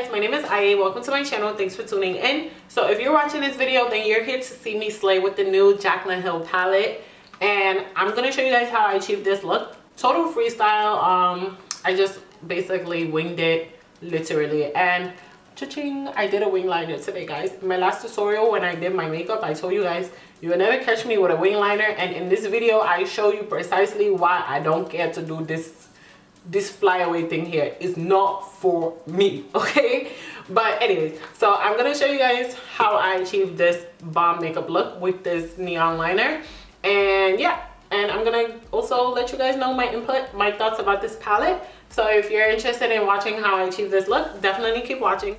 guys, my name is Aye. Welcome to my channel. Thanks for tuning in. So if you're watching this video, then you're here to see me slay with the new Jaclyn Hill palette, and I'm going to show you guys how I achieved this look. Total freestyle. I just basically winged it, literally. And cha-ching, I did a wing liner today, guys. In my last tutorial when I did my makeup, I told you guys you will never catch me with a wing liner, and in this video I show you precisely why I don't care to do this flyaway thing here. Is not for me, okay? But anyways, so I'm gonna show you guys how I achieved this bomb makeup look with this neon liner. And yeah, and I'm gonna also let you guys know my input, my thoughts about this palette. So if you're interested in watching how I achieve this look, definitely keep watching.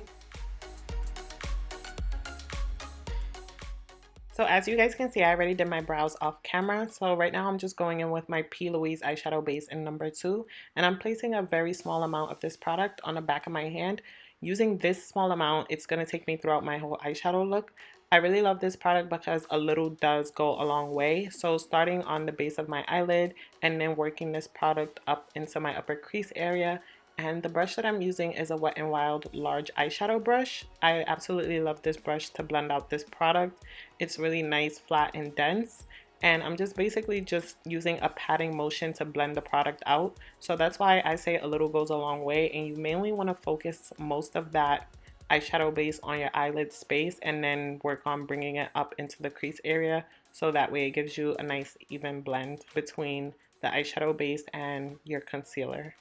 So as you guys can see, I already did my brows off camera. So right now I'm just going in with my PLouise eyeshadow base in number 2. And I'm placing a very small amount of this product on the back of my hand. Using this small amount, it's going to take me throughout my whole eyeshadow look. I really love this product because a little does go a long way. So starting on the base of my eyelid and then working this product up into my upper crease area. And the brush that I'm using is a Wet n Wild large eyeshadow brush. I absolutely love this brush to blend out this product. It's really nice, flat, and dense. And I'm just basically just using a patting motion to blend the product out. So that's why I say a little goes a long way. And you mainly want to focus most of that eyeshadow base on your eyelid space and then work on bringing it up into the crease area. So that way it gives you a nice even blend between the eyeshadow base and your concealer.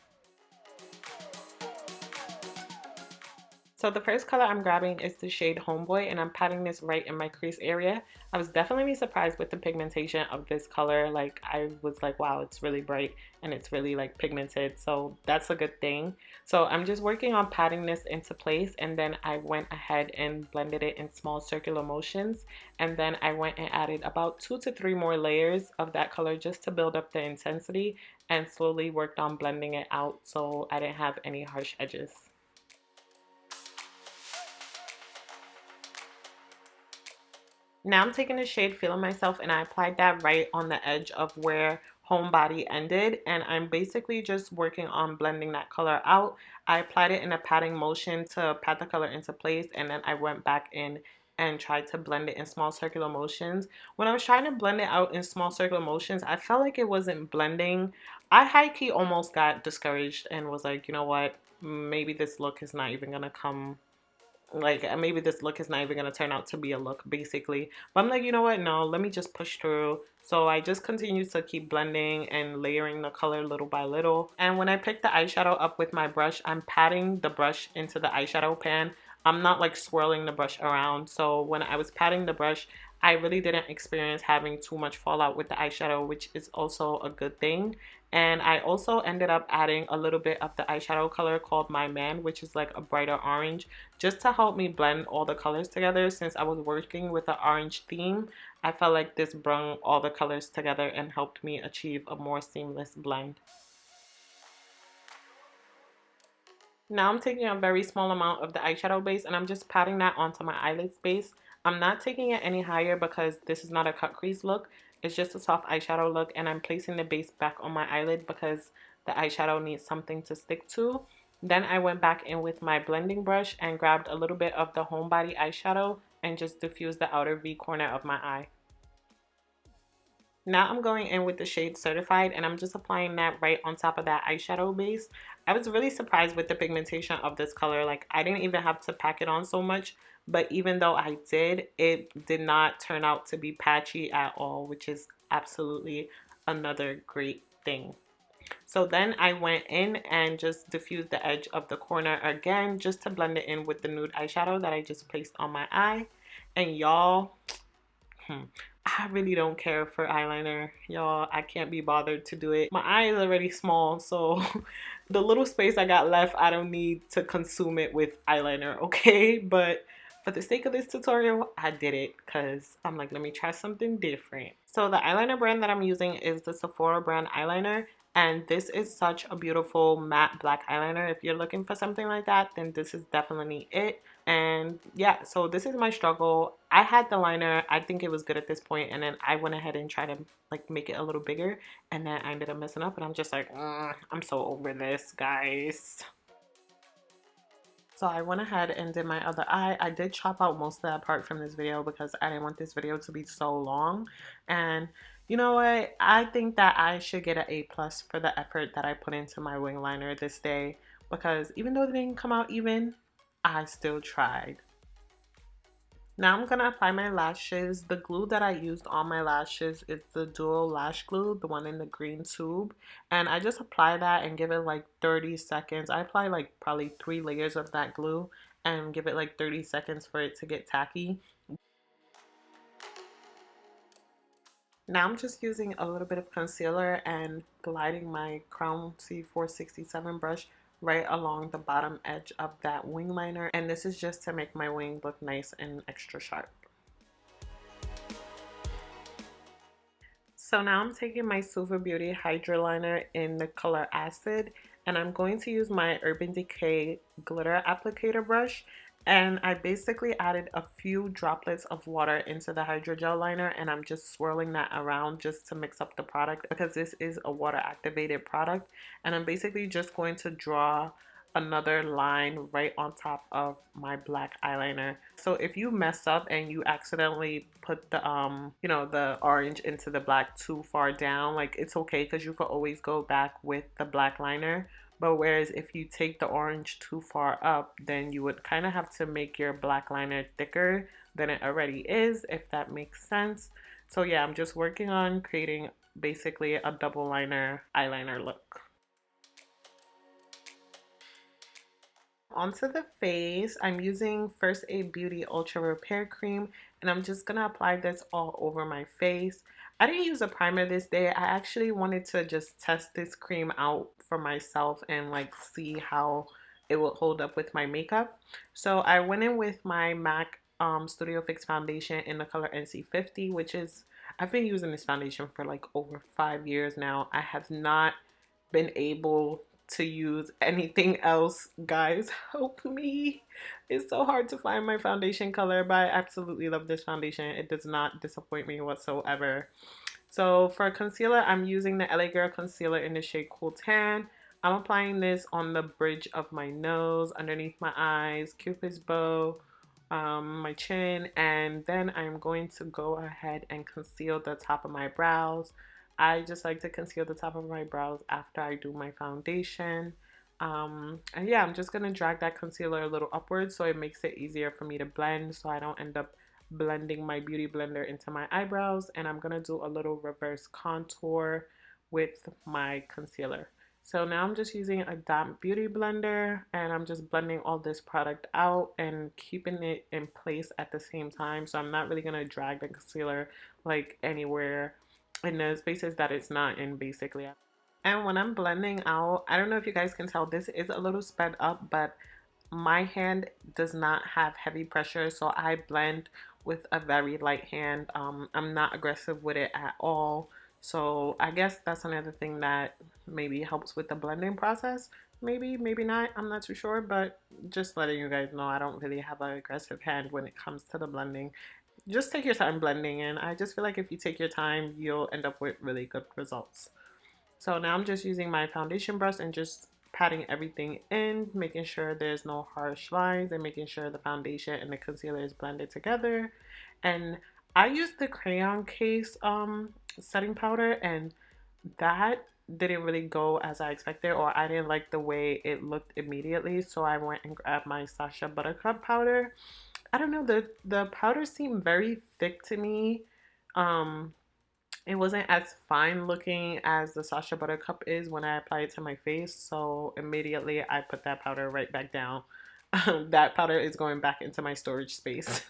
So the first color I'm grabbing is the shade Homeboy, and I'm patting this right in my crease area. I was definitely surprised with the pigmentation of this color. Like, I was like, wow, it's really bright and it's really like pigmented. So that's a good thing. So I'm just working on patting this into place, and then I went ahead and blended it in small circular motions. And then I went and added about 2 to 3 more layers of that color just to build up the intensity, and slowly worked on blending it out so I didn't have any harsh edges. Now I'm taking the shade Feeling Myself, and I applied that right on the edge of where Homebody ended, and I'm basically just working on blending that color out. I applied it in a patting motion to pat the color into place, and then I went back in and tried to blend it in small circular motions. When I was trying to blend it out in small circular motions, I felt like it wasn't blending. I high-key almost got discouraged and was like, you know what, maybe this look is not even gonna come, like, maybe this look is not even going to turn out to be a look, basically. But I'm like, you know what, no, let me just push through. So I just continue to keep blending and layering the color little by little. And when I pick the eyeshadow up with my brush, I'm patting the brush into the eyeshadow pan. I'm not like swirling the brush around. So when I was patting the brush, I really didn't experience having too much fallout with the eyeshadow, which is also a good thing. And I also ended up adding a little bit of the eyeshadow color called My Man, which is like a brighter orange, just to help me blend all the colors together. Since I was working with an orange theme, I felt like this brought all the colors together and helped me achieve a more seamless blend. Now I'm taking a very small amount of the eyeshadow base, and I'm just patting that onto my eyelid space. I'm not taking it any higher because this is not a cut crease look. It's just a soft eyeshadow look, and I'm placing the base back on my eyelid because the eyeshadow needs something to stick to. Then I went back in with my blending brush and grabbed a little bit of the Homebody eyeshadow and just diffused the outer V corner of my eye. Now I'm going in with the shade Certified, and I'm just applying that right on top of that eyeshadow base. I was really surprised with the pigmentation of this color. Like, I didn't even have to pack it on so much, but even though I did, it did not turn out to be patchy at all, which is absolutely another great thing. So then I went in and just diffused the edge of the corner again, just to blend it in with the nude eyeshadow that I just placed on my eye. And y'all, I really don't care for eyeliner, y'all. I can't be bothered to do it. My eye is already small, so the little space I got left, I don't need to consume it with eyeliner, okay? But for the sake of this tutorial, I did it because I'm like, let me try something different. So the eyeliner brand that I'm using is the Sephora brand eyeliner. And this is such a beautiful matte black eyeliner. If you're looking for something like that, then this is definitely it. And yeah, so this is my struggle. I had the liner. I think it was good at this point, and then I went ahead and tried to like make it a little bigger, and then I ended up messing up, and I'm just like, I'm so over this, guys. So I went ahead and did my other eye. I did chop out most of that part from this video because I didn't want this video to be so long. And you know what? I think that I should get an A plus for the effort that I put into my wing liner this day, because even though they didn't come out even, I still tried. Now I'm gonna apply my lashes. The glue that I used on my lashes is the dual lash glue, the one in the green tube. And I just apply that and give it like 30 seconds. I apply like probably 3 layers of that glue and give it like 30 seconds for it to get tacky. Now I'm just using a little bit of concealer and gliding my Crown C467 brush right along the bottom edge of that wing liner. And this is just to make my wing look nice and extra sharp. So now I'm taking my Suva Beauty Hydra liner in the color Acid, and I'm going to use my Urban Decay glitter applicator brush, and I basically added a few droplets of water into the hydrogel liner, and I'm just swirling that around just to mix up the product because this is a water activated product. And I'm basically just going to draw another line right on top of my black eyeliner. So if you mess up and you accidentally put the you know, the orange into the black too far down, like, it's okay because you could always go back with the black liner. But whereas if you take the orange too far up, then you would kind of have to make your black liner thicker than it already is, if that makes sense. So yeah, I'm just working on creating basically a double liner eyeliner look. Onto the face, I'm using First Aid Beauty Ultra Repair Cream, and I'm just gonna apply this all over my face. I didn't use a primer this day. I actually wanted to just test this cream out for myself and like see how it would hold up with my makeup. So I went in with my MAC Studio Fix foundation in the color NC50, which is, I've been using this foundation for like over 5 years now. I have not been able to use anything else. Guys, help me. It's so hard to find my foundation color, but I absolutely love this foundation. It does not disappoint me whatsoever. So for concealer, I'm using the LA Girl concealer in the shade Cool Tan. I'm applying this on the bridge of my nose, underneath my eyes, Cupid's bow, my chin, and then I'm going to go ahead and conceal the top of my brows. I just like to conceal the top of my brows after I do my foundation. And yeah, I'm just going to drag that concealer a little upwards so it makes it easier for me to blend, so I don't end up blending my beauty blender into my eyebrows. And I'm going to do a little reverse contour with my concealer. So now I'm just using a damp beauty blender and I'm just blending all this product out and keeping it in place at the same time. So I'm not really going to drag the concealer like anywhere in the spaces that it's not in, basically. And when I'm blending out, I don't know if you guys can tell, this is a little sped up, but my hand does not have heavy pressure, so I blend with a very light hand. I'm not aggressive with it at all. So I guess that's another thing that maybe helps with the blending process. Maybe, maybe not. I'm not too sure, but just letting you guys know, I don't really have an aggressive hand when it comes to the blending. Just take your time blending, and I just feel like if you take your time, you'll end up with really good results. So now I'm just using my foundation brush and just patting everything in, making sure there's no harsh lines and making sure the foundation and the concealer is blended together. And I used the crayon case setting powder, and that didn't really go as I expected, or I didn't like the way it looked immediately, so I went and grabbed my Sacha Buttercup powder. I don't know, the powder seemed very thick to me. Um, it wasn't as fine looking as the Sacha Buttercup is when I apply it to my face, so immediately I put that powder right back down. That powder is going back into my storage space.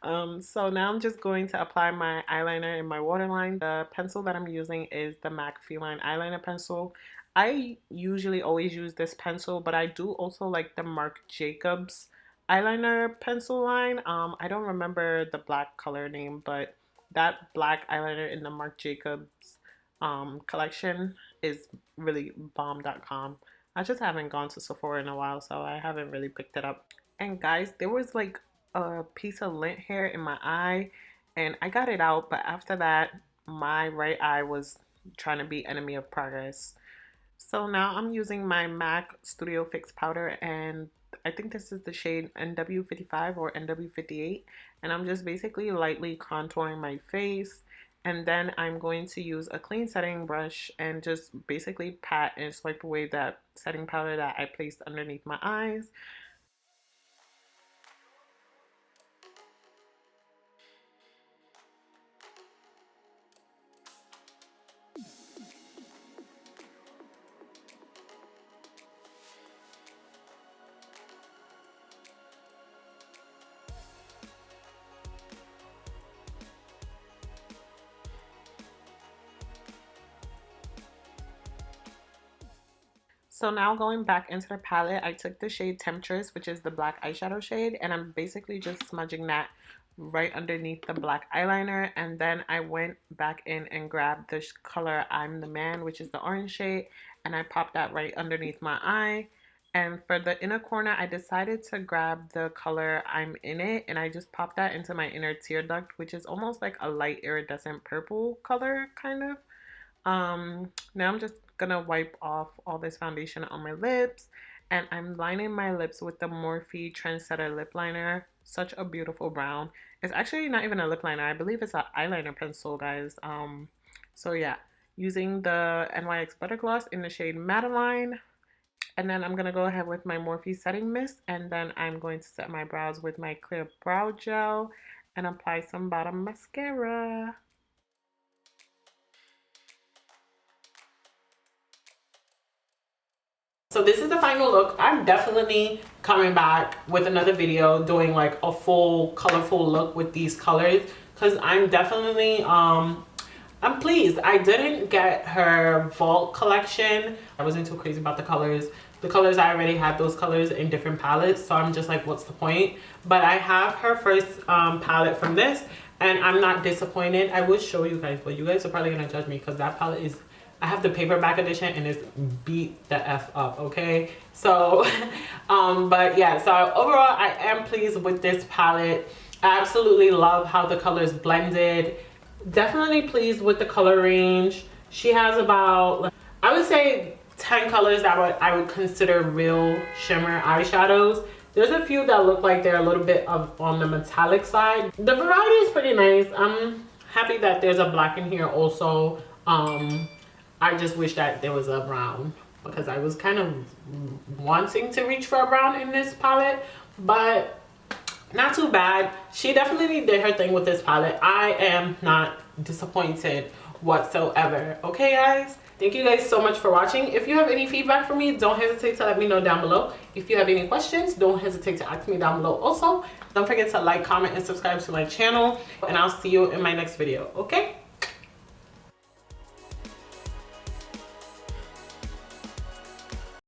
So now I'm just going to apply my eyeliner in my waterline. The pencil that I'm using is the MAC Feline eyeliner pencil. I usually always use this pencil, but I do also like the Marc Jacobs eyeliner pencil line. I don't remember the black color name, but that black eyeliner in the Marc Jacobs collection is really bomb.com. I just haven't gone to Sephora in a while, so I haven't really picked it up. And guys, there was like a piece of lint hair in my eye, and I got it out, but after that, my right eye was trying to be enemy of progress. So now I'm using my MAC Studio Fix powder, and I think this is the shade NW55 or NW58, and I'm just basically lightly contouring my face. And then I'm going to use a clean setting brush and just basically pat and swipe away that setting powder that I placed underneath my eyes. So now going back into the palette, I took the shade Temptress, which is the black eyeshadow shade, and I'm basically just smudging that right underneath the black eyeliner. And then I went back in and grabbed the color I'm the Man, which is the orange shade, and I popped that right underneath my eye. And for the inner corner, I decided to grab the color I'm in It, and I just popped that into my inner tear duct, which is almost like a light iridescent purple color, kind of. Now I'm just gonna wipe off all this foundation on my lips, and I'm lining my lips with the Morphe Trendsetter lip liner. Such a beautiful brown. It's actually not even a lip liner. I believe it's an eyeliner pencil, guys. So yeah, using the NYX Butter Gloss in the shade Madeline. And then I'm gonna go ahead with my Morphe setting mist, and then I'm going to set my brows with my clear brow gel and apply some bottom mascara. So this is the final look. I'm definitely coming back with another video doing like a full colorful look with these colors, because I'm definitely I'm pleased. I didn't get her Vault collection. I wasn't too crazy about the colors. The colors, I already had those colors in different palettes, so I'm just like, what's the point? But I have her first palette from this, and I'm not disappointed. I will show you guys, but you guys are probably gonna judge me because that palette is, I have the paperback edition and it's beat the F up, okay? So, but yeah, so overall, I am pleased with this palette. I absolutely love how the colors blended. Definitely pleased with the color range. She has about, I would say 10 colors that I would consider real shimmer eyeshadows. There's a few that look like they're a little bit on the metallic side. The variety is pretty nice. I'm happy that there's a black in here also. I just wish that there was a brown, because I was kind of wanting to reach for a brown in this palette, but not too bad. She definitely did her thing with this palette. I am not disappointed whatsoever. Okay, guys? Thank you guys so much for watching. If you have any feedback for me, don't hesitate to let me know down below. If you have any questions, don't hesitate to ask me down below also. Don't forget to like, comment, and subscribe to my channel, and I'll see you in my next video, okay?